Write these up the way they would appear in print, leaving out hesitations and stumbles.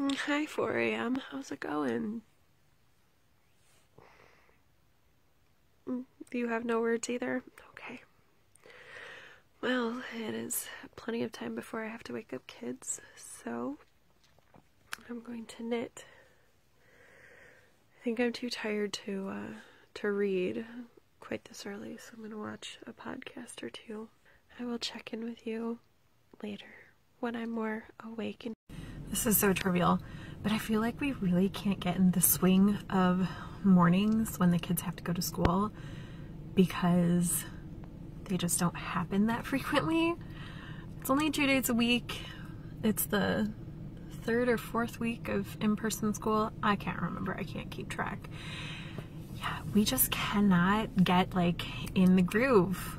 Hi, 4 a.m. How's it going? You have no words either? Okay. Well, it is plenty of time before I have to wake up kids, so I'm going to knit. I think I'm too tired to read quite this early, so I'm going to watch a podcast or two. I will check in with you later when I'm more awake. This is so trivial, but I feel like we really can't get in the swing of mornings when the kids have to go to school because they just don't happen that frequently. It's only 2 days a week. It's the 3rd or 4th week of in-person school. I can't remember. I can't keep track. Yeah, we just cannot get like in the groove.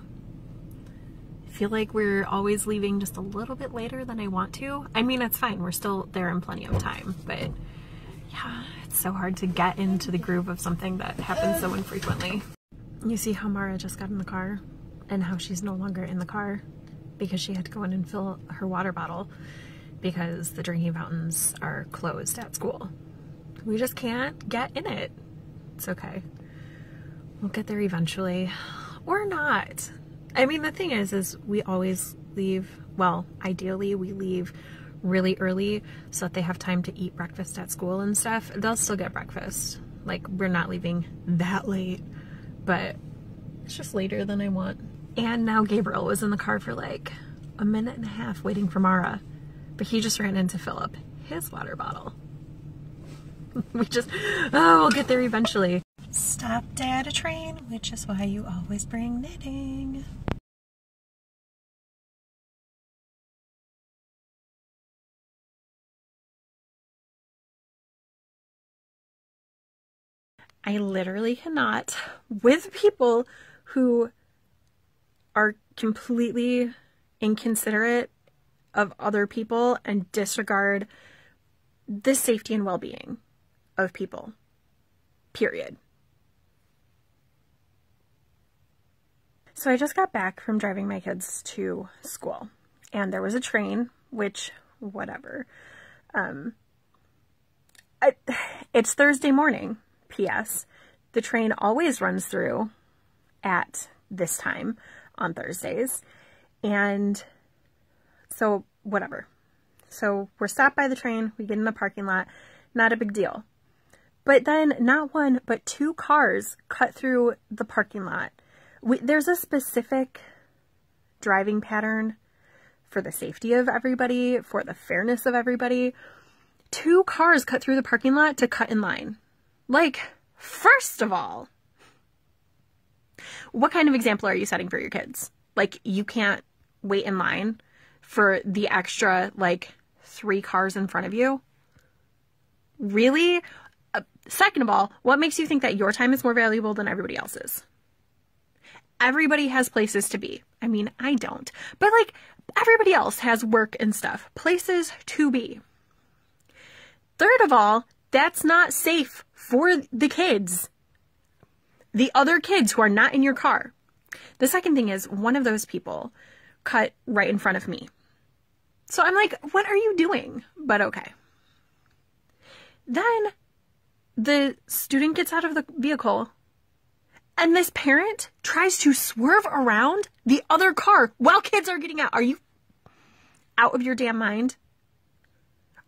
I feel like we're always leaving just a little bit later than I want to. I mean, it's fine. We're still there in plenty of time, but yeah, it's so hard to get into the groove of something that happens so infrequently. You see how Mara just got in the car and how she's no longer in the car because she had to go in and fill her water bottle because the drinking fountains are closed at school. We just can't get in it. It's okay. We'll get there eventually. Or not. I mean, the thing is we always leave, well, ideally we leave really early so that they have time to eat breakfast at school and stuff. They'll still get breakfast. Like, we're not leaving that late, but it's just later than I want. And now Gabriel was in the car for like a minute and a half waiting for Mara, but he just ran in to fill up his water bottle. We'll get there eventually. Stopped at a train, which is why you always bring knitting. I literally cannot with people who are completely inconsiderate of other people and disregard the safety and well-being of people, period. So I just got back from driving my kids to school and there was a train, which, whatever. It's Thursday morning, P.S. The train always runs through at this time on Thursdays. And so, whatever. So we're stopped by the train, we get in the parking lot, not a big deal. But then not one, but 2 cars cut through the parking lot. There's a specific driving pattern for the safety of everybody, for the fairness of everybody. 2 cars cut through the parking lot to cut in line. Like, first of all, what kind of example are you setting for your kids? Like, you can't wait in line for the extra, like, 3 cars in front of you? Really? Second of all, what makes you think that your time is more valuable than everybody else's? Everybody has places to be. I mean, I don't. But, like, everybody else has work and stuff. Places to be. Third of all, that's not safe for the kids. The other kids who are not in your car. The second thing is, one of those people cut right in front of me. So I'm like, what are you doing? But okay. Then the student gets out of the vehicle and this parent tries to swerve around the other car while kids are getting out. Are you out of your damn mind?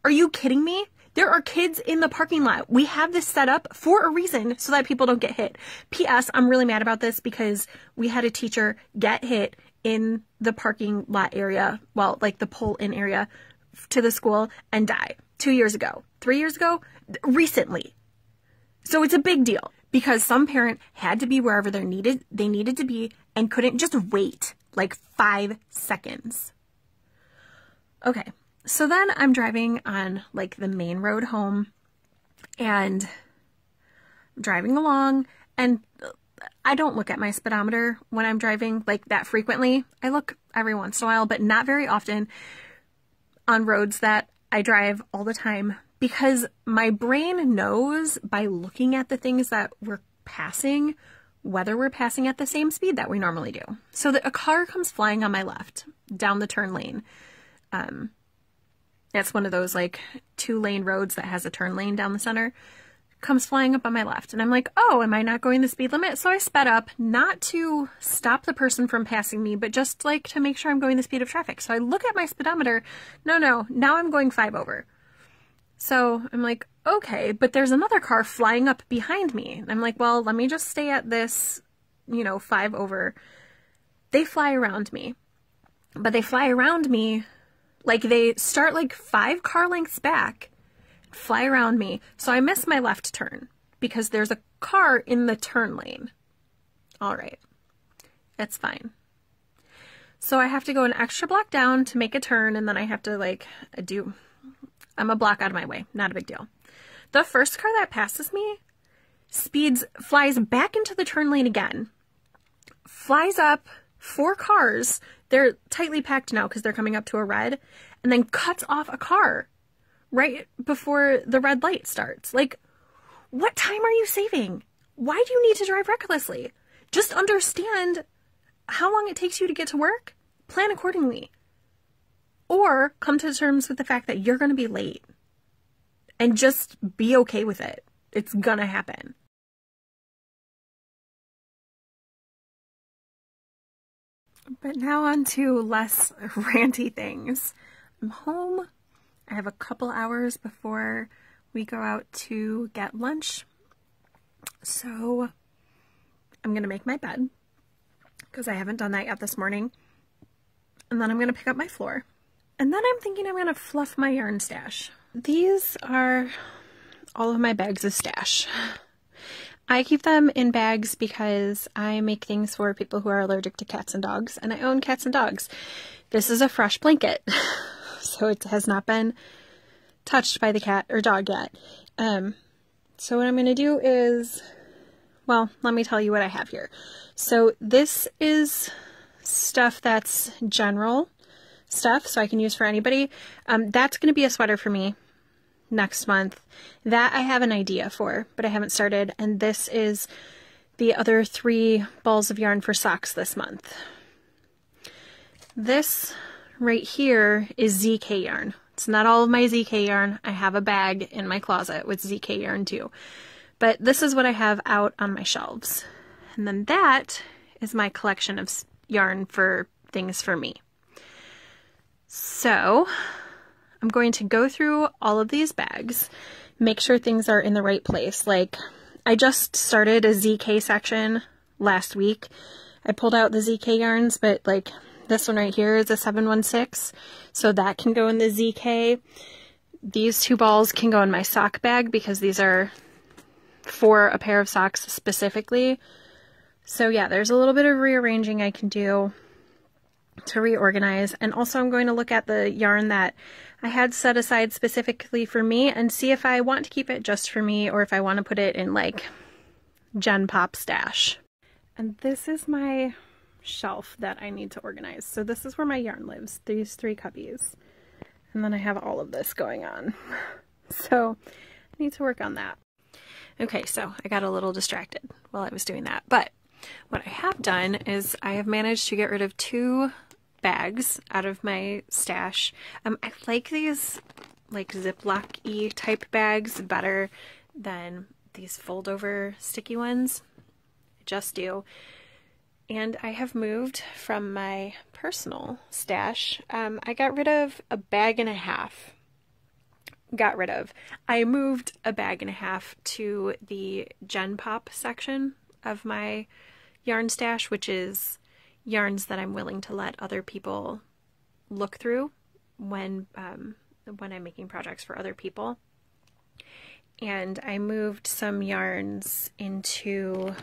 Are you kidding me? There are kids in the parking lot. We have this set up for a reason so that people don't get hit. P.S. I'm really mad about this because we had a teacher get hit in the parking lot area, well, like the pull-in area to the school, and die 2 years ago, 3 years ago, recently. So it's a big deal because some parent had to be wherever they needed to be and couldn't just wait like 5 seconds. Okay. So then I'm driving on like the main road home and driving along, and I don't look at my speedometer when I'm driving like that frequently. I look every once in a while, but not very often on roads that I drive all the time because my brain knows by looking at the things that we're passing whether we're passing at the same speed that we normally do. So a car comes flying on my left down the turn lane. It's one of those like 2-lane roads that has a turn lane down the center. Comes flying up on my left. And I'm like, oh, am I not going the speed limit? So I sped up, not to stop the person from passing me, but just like to make sure I'm going the speed of traffic. So I look at my speedometer. No, now I'm going 5 over. So I'm like, okay, but there's another car flying up behind me. And I'm like, well, let me just stay at this, 5 over. They fly around me. But they fly around me, like they start like 5 car lengths back, fly around me. So I miss my left turn because there's a car in the turn lane. All right, it's fine. So I have to go an extra block down to make a turn, and then I have to I'm a block out of my way. Not a big deal. The first car that passes me flies back into the turn lane again, flies up 4 cars. They're tightly packed now because they're coming up to a red, and then cuts off a car right before the red light starts. Like, what time are you saving? Why do you need to drive recklessly? Just understand how long it takes you to get to work. Plan accordingly. Or come to terms with the fact that you're going to be late. And just be okay with it. It's gonna happen. But now on to less ranty things. I'm home. I have a couple hours before we go out to get lunch. So I'm going to make my bed because I haven't done that yet this morning. And then I'm going to pick up my floor. And then I'm thinking I'm going to fluff my yarn stash. These are all of my bags of stash. I keep them in bags because I make things for people who are allergic to cats and dogs, and I own cats and dogs. This is a fresh blanket, so it has not been touched by the cat or dog yet. So what I'm going to do is, well, let me tell you what I have here. So this is stuff that's general stuff, so I can use for anybody. That's going to be a sweater for me next month. That I have an idea for, but I haven't started. And this is the other 3 balls of yarn for socks this month. This right here is ZK yarn. It's not all of my ZK yarn. I have a bag in my closet with ZK yarn too. But this is what I have out on my shelves. And then that is my collection of yarn for things for me. So I'm going to go through all of these bags, make sure things are in the right place. Like, I just started a ZK section last week. I pulled out the ZK yarns, but like this one right here is a 716, so that can go in the ZK. These 2 balls can go in my sock bag because these are for a pair of socks specifically. So yeah, there's a little bit of rearranging I can do to reorganize. And also I'm going to look at the yarn that I had set aside specifically for me and see if I want to keep it just for me or if I want to put it in like Gen Pop stash. And this is my shelf that I need to organize. So this is where my yarn lives, these 3 cubbies. And then I have all of this going on. So I need to work on that. Okay, so I got a little distracted while I was doing that. But what I have done is I have managed to get rid of 2 bags out of my stash. I like these like Ziploc-y type bags better than these fold over sticky ones. I just do. And I have moved from my personal stash. I got rid of a bag and a half. I moved a bag and a half to the Gen Pop section of my yarn stash, which is yarns that I'm willing to let other people look through when I'm making projects for other people. And I moved some yarns into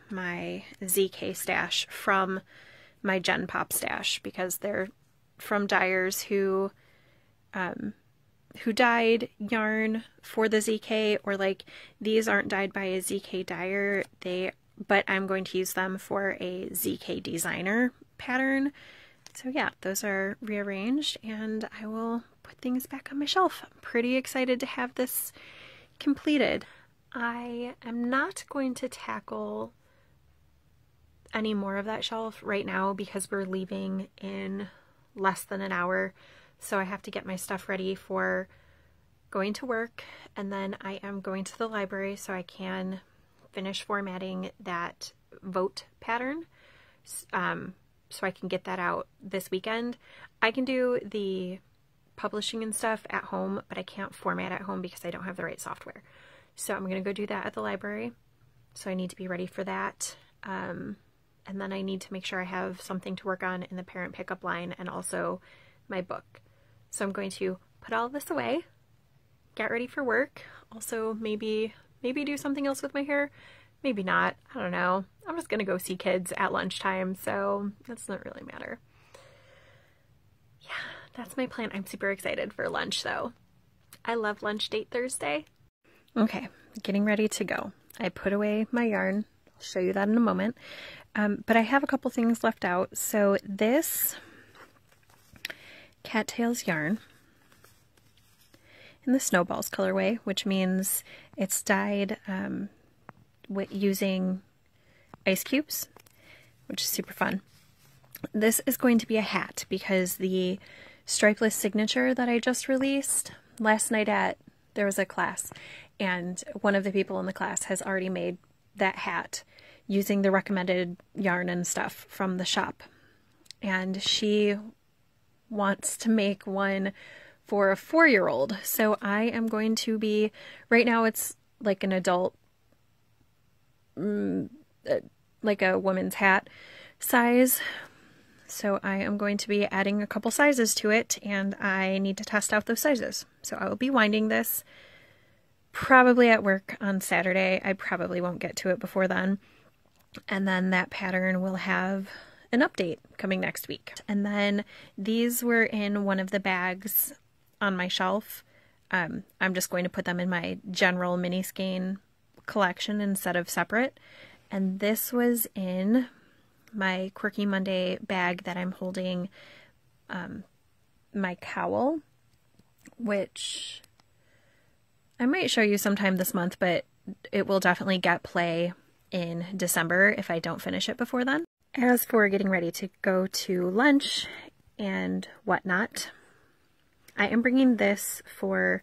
my ZK stash from my Gen Pop stash because they're from dyers who dyed yarn for the ZK, or like these aren't dyed by a ZK dyer, but I'm going to use them for a ZK designer pattern. So yeah, those are rearranged and I will put things back on my shelf. I'm pretty excited to have this completed. I am not going to tackle any more of that shelf right now because we're leaving in less than an hour. So I have to get my stuff ready for going to work, and then I am going to the library so I can finish formatting that vote pattern, so I can get that out this weekend. I can do the publishing and stuff at home, but I can't format at home because I don't have the right software. So I'm going to go do that at the library. So I need to be ready for that. And then I need to make sure I have something to work on in the parent pickup line and also my book. So I'm going to put all this away, get ready for work. Also maybe do something else with my hair. Maybe not. I don't know. I'm just going to go see kids at lunchtime, so that doesn't really matter. Yeah, that's my plan. I'm super excited for lunch, though. I love lunch date Thursday. Okay, getting ready to go. I put away my yarn. I'll show you that in a moment. But I have a couple things left out. So this cattails yarn in the Snowballs colorway, which means it's dyed using ice cubes, which is super fun. This is going to be a hat because the stripeless signature that I just released last night there was a class, and one of the people in the class has already made that hat using the recommended yarn and stuff from the shop. And she wants to make one for a 4-year-old. So I am going to be, right now it's like an adult, like a woman's hat size. So I am going to be adding a couple sizes to it, and I need to test out those sizes. So I will be winding this probably at work on Saturday. I probably won't get to it before then. And then that pattern will have an update coming next week. And then these were in one of the bags on my shelf. I'm just going to put them in my general mini skein collection instead of separate. And this was in my Quirky Monday bag that I'm holding my cowl, which I might show you sometime this month, but it will definitely get play in December if I don't finish it before then. As for getting ready to go to lunch and whatnot, I am bringing this for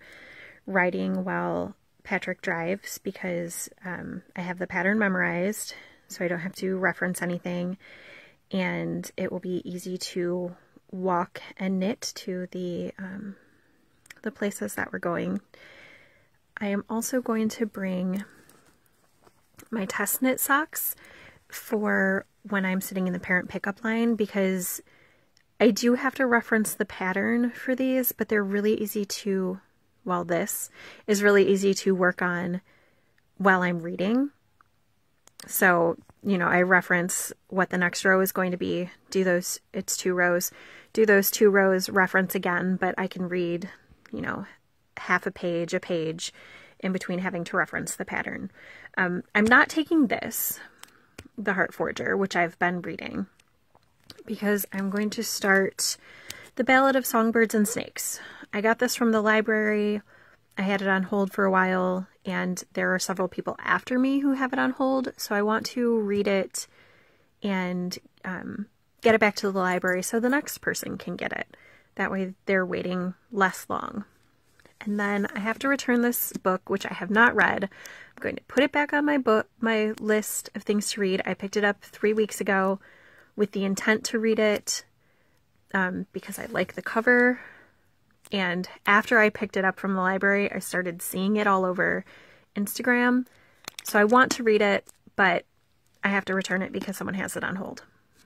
writing while Patrick drives because I have the pattern memorized, so I don't have to reference anything, and it will be easy to walk and knit to the places that we're going. I am also going to bring my test knit socks for when I'm sitting in the parent pickup line, because I do have to reference the pattern for these, but they're really easy to, well, this is really easy to work on while I'm reading. So, you know, I reference what the next row is going to be, it's 2 rows, do those 2 rows, reference again, but I can read, you know, half a page in between having to reference the pattern. I'm not taking this, the Heart Forger, which I've been reading, because I'm going to start The Ballad of Songbirds and Snakes. I got this from the library. I had it on hold for a while, and there are several people after me who have it on hold, so I want to read it and get it back to the library so the next person can get it. That way they're waiting less long. And then I have to return this book, which I have not read. I'm going to put it back on my list of things to read. I picked it up 3 weeks ago with the intent to read it because I like the cover. And after I picked it up from the library, I started seeing it all over Instagram. So I want to read it, but I have to return it because someone has it on hold.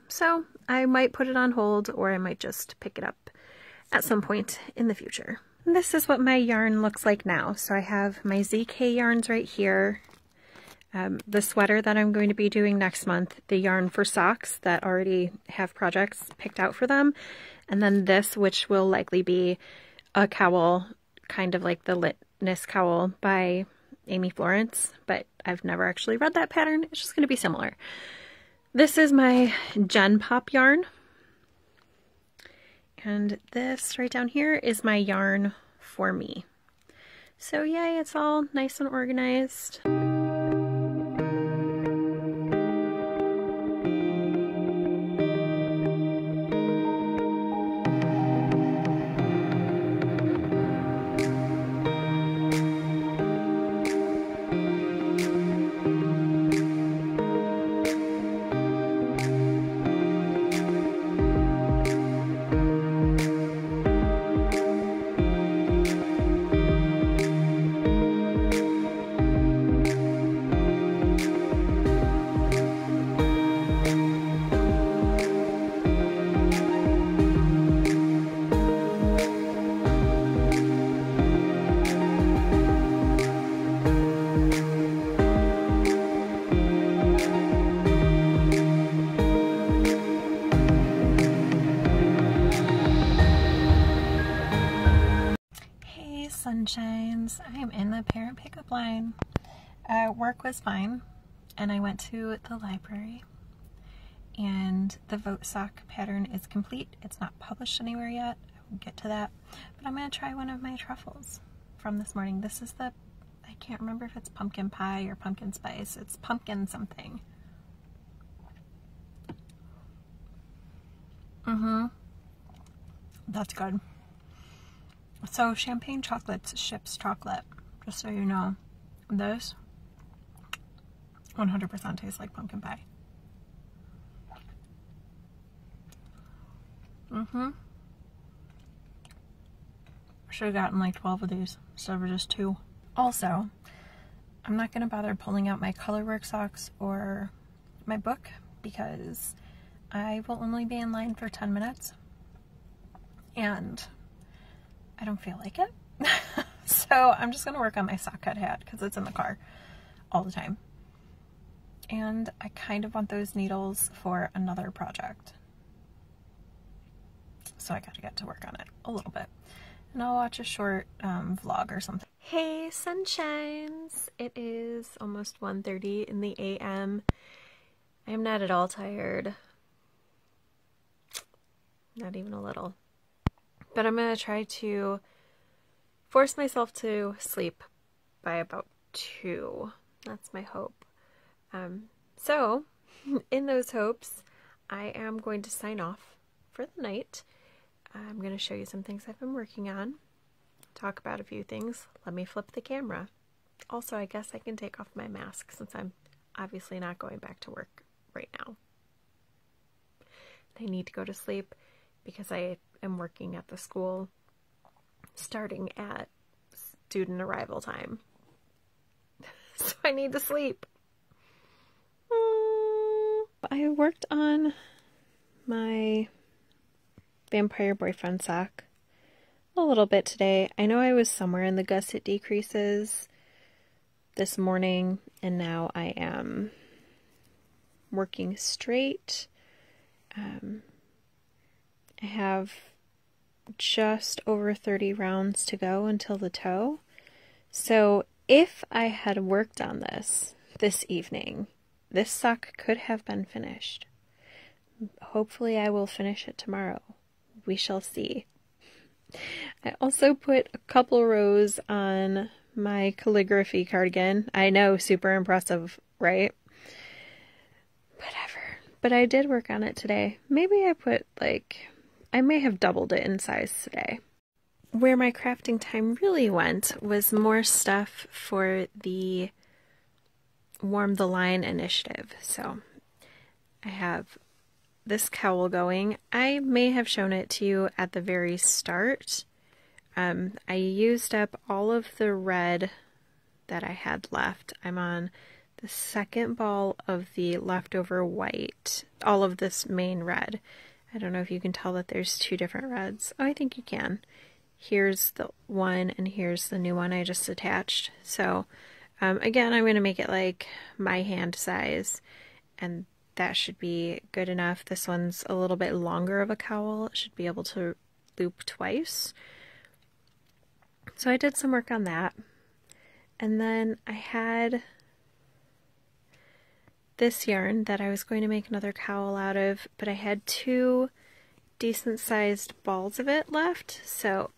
So I might put it on hold, or I might just pick it up at some point in the future. This is what my yarn looks like now. So I have my ZK yarns right here. The sweater that I'm going to be doing next month, the yarn for socks that already have projects picked out for them. And then this, which will likely be a cowl, kind of like the Litness cowl by Amy Florence, but I've never actually read that pattern. It's just going to be similar. This is my Gen Pop yarn. And this right down here is my yarn for me. So yay, it's all nice and organized. sunshines. I am in the parent pickup line. Work was fine, and I went to the library, and the vote sock pattern is complete. It's not published anywhere yet. I will get to that, but I'm going to try one of my truffles from this morning. This is the, I can't remember if it's pumpkin pie or pumpkin spice. It's pumpkin something. That's good. So Champagne Chocolates ships chocolate, just so you know. This 100% tastes like pumpkin pie. Should have gotten like 12 of these instead of just 2. Also, I'm not going to bother pulling out my colorwork socks or my book because I will only be in line for 10 minutes and I don't feel like it. So I'm just going to work on my sock cut hat because it's in the car all the time. And I kind of want those needles for another project. So I got to get to work on it a little bit. And I'll watch a short vlog or something. Hey sunshines! It is almost 1:30 in the a.m. I am not at all tired. Not even a little. But I'm going to try to force myself to sleep by about 2. That's my hope. So, in those hopes, I am going to sign off for the night. I'm going to show you some things I've been working on, talk about a few things. Let me flip the camera. Also, I guess I can take off my mask since I'm obviously not going back to work right now. I need to go to sleep because I am working at the school starting at student arrival time. So I need to sleep. I worked on my vampire boyfriend sock a little bit today. I know I was somewhere in the gusset decreases this morning, and now I am working straight. I have just over 30 rounds to go until the toe. So if I had worked on this evening, this sock could have been finished. Hopefully I will finish it tomorrow. We shall see. I also put a couple rows on my calligraphy cardigan. I know, super impressive, right? Whatever. But I did work on it today. Maybe I may have doubled it in size today. Where my crafting time really went was more stuff for the Warm the Line initiative. So I have this cowl going. I may have shown it to you at the very start. I used up all of the red that I had left. I'm on the second ball of the leftover white, all of this main red. I don't know if you can tell that there's 2 different reds. Oh, I think you can. Here's the one and here's the new one I just attached. So again, I'm going to make it like my hand size, and that should be good enough. This one's a little bit longer of a cowl. It should be able to loop twice. So I did some work on that. And then I had this yarn that I was going to make another cowl out of, but I had 2 decent sized balls of it left. So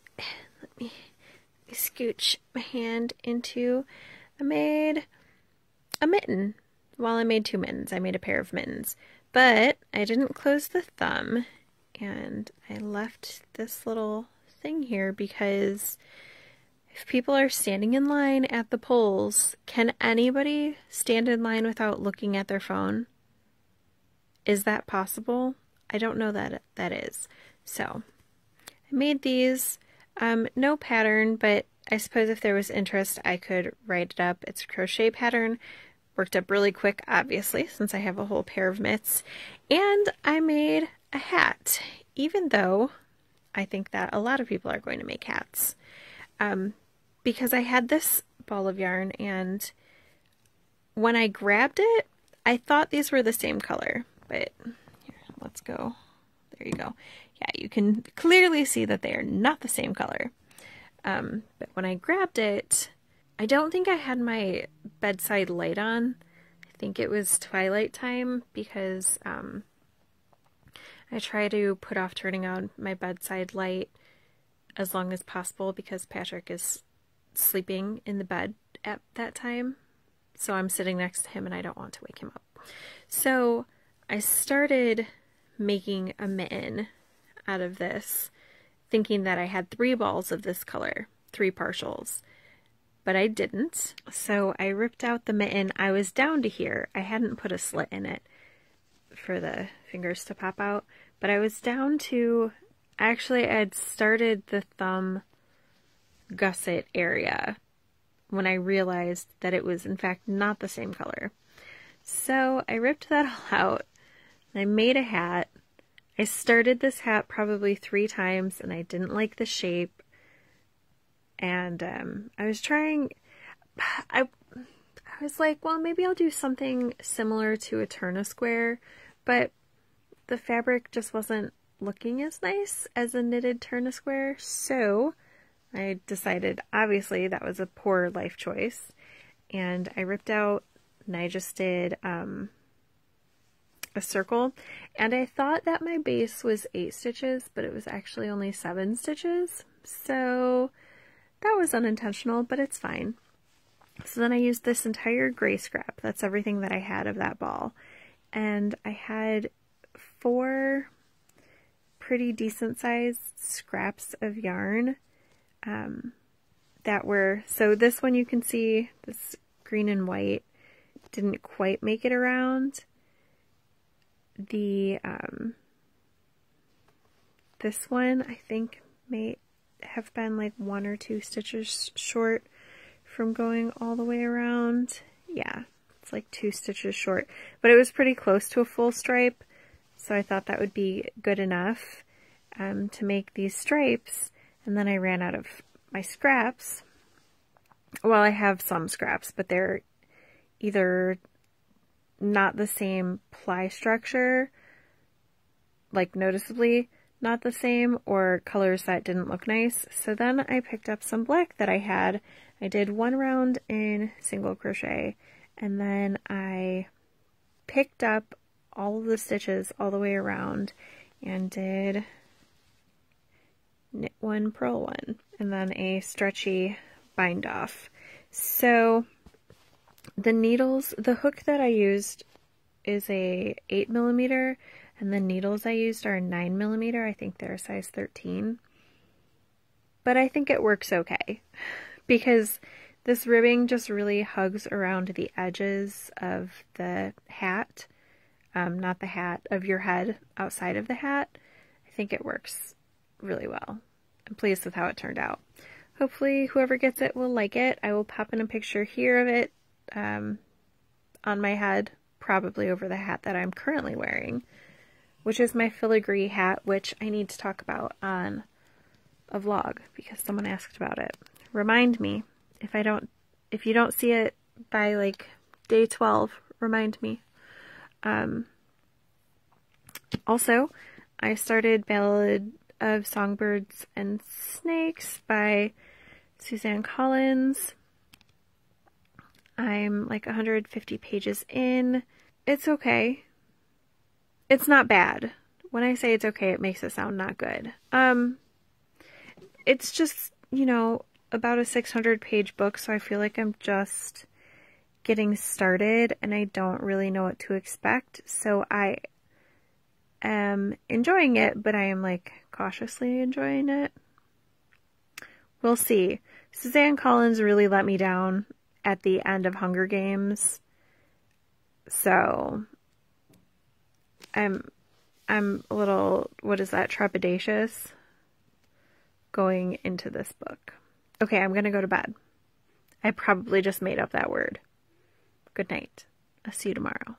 let me scooch my hand into, I made a mitten. Well, I made 2 mittens. I made a pair of mittens, but I didn't close the thumb, and I left this little thing here because if people are standing in line at the polls, can anybody stand in line without looking at their phone? Is that possible? I don't know that that is. So I made these, no pattern, but I suppose if there was interest, I could write it up. It's a crochet pattern. Worked up really quick, obviously, since I have a whole pair of mitts. And I made a hat, even though I think that a lot of people are going to make hats. Because I had this ball of yarn, and when I grabbed it, I thought these were the same color. But here, let's go. There you go. Yeah, you can clearly see that they are not the same color. But when I grabbed it, I don't think I had my bedside light on. I think it was twilight time because I try to put off turning on my bedside light as long as possible because Patrick is sleeping in the bed at that time. So I'm sitting next to him and I don't want to wake him up. So I started making a mitten out of this, thinking that I had 3 balls of this color, 3 partials, but I didn't. So I ripped out the mitten. I was down to here. I hadn't put a slit in it for the fingers to pop out, but I was down to, actually I had started the thumb gusset area when I realized that it was in fact not the same color. So I ripped that all out. I made a hat. I started this hat probably 3 times and I didn't like the shape. And I was trying, I was like, well, maybe I'll do something similar to a turn-a-square, but the fabric just wasn't looking as nice as a knitted turn-a-square, so I decided, obviously, that was a poor life choice, and I ripped out, and I just did a circle, and I thought that my base was 8 stitches, but it was actually only 7 stitches, so that was unintentional, but it's fine. So then I used this entire gray scrap, that's everything that I had of that ball, and I had 4 pretty decent sized scraps of yarn that were, so this one you can see, this green and white, didn't quite make it around. The this one I think may have been like 1 or 2 stitches short from going all the way around. Yeah, it's like 2 stitches short, but it was pretty close to a full stripe, so I thought that would be good enough to make these stripes. And then I ran out of my scraps. Well, I have some scraps, but they're either not the same ply structure, like noticeably not the same, or colors that didn't look nice. So then I picked up some black that I had. I did 1 round in single crochet, and then I picked up all of the stitches all the way around and did knit 1, purl 1, and then a stretchy bind off. So the needles, the hook that I used is a 8mm, and the needles I used are 9mm. I think they're a size 13. But I think it works okay because this ribbing just really hugs around the edges of the hat, not the hat, of your head outside of the hat. I think it works really well. I'm pleased with how it turned out. Hopefully whoever gets it will like it. I will pop in a picture here of it on my head, probably over the hat that I'm currently wearing, which is my filigree hat, which I need to talk about on a vlog because someone asked about it. Remind me if you don't see it by like day 12, remind me. Also, I started Ballad of Songbirds and Snakes by Suzanne Collins. I'm like 150 pages in. It's okay. It's not bad. When I say it's okay, it makes it sound not good. It's just, you know, about a 600-page book, so I feel like I'm just getting started and I don't really know what to expect. So I am enjoying it, but I am like cautiously enjoying it. We'll see. Suzanne Collins really let me down at the end of Hunger Games, so I'm a little, what is that, trepidatious going into this book. Okay, I'm gonna go to bed. I probably just made up that word. Good night. I'll see you tomorrow.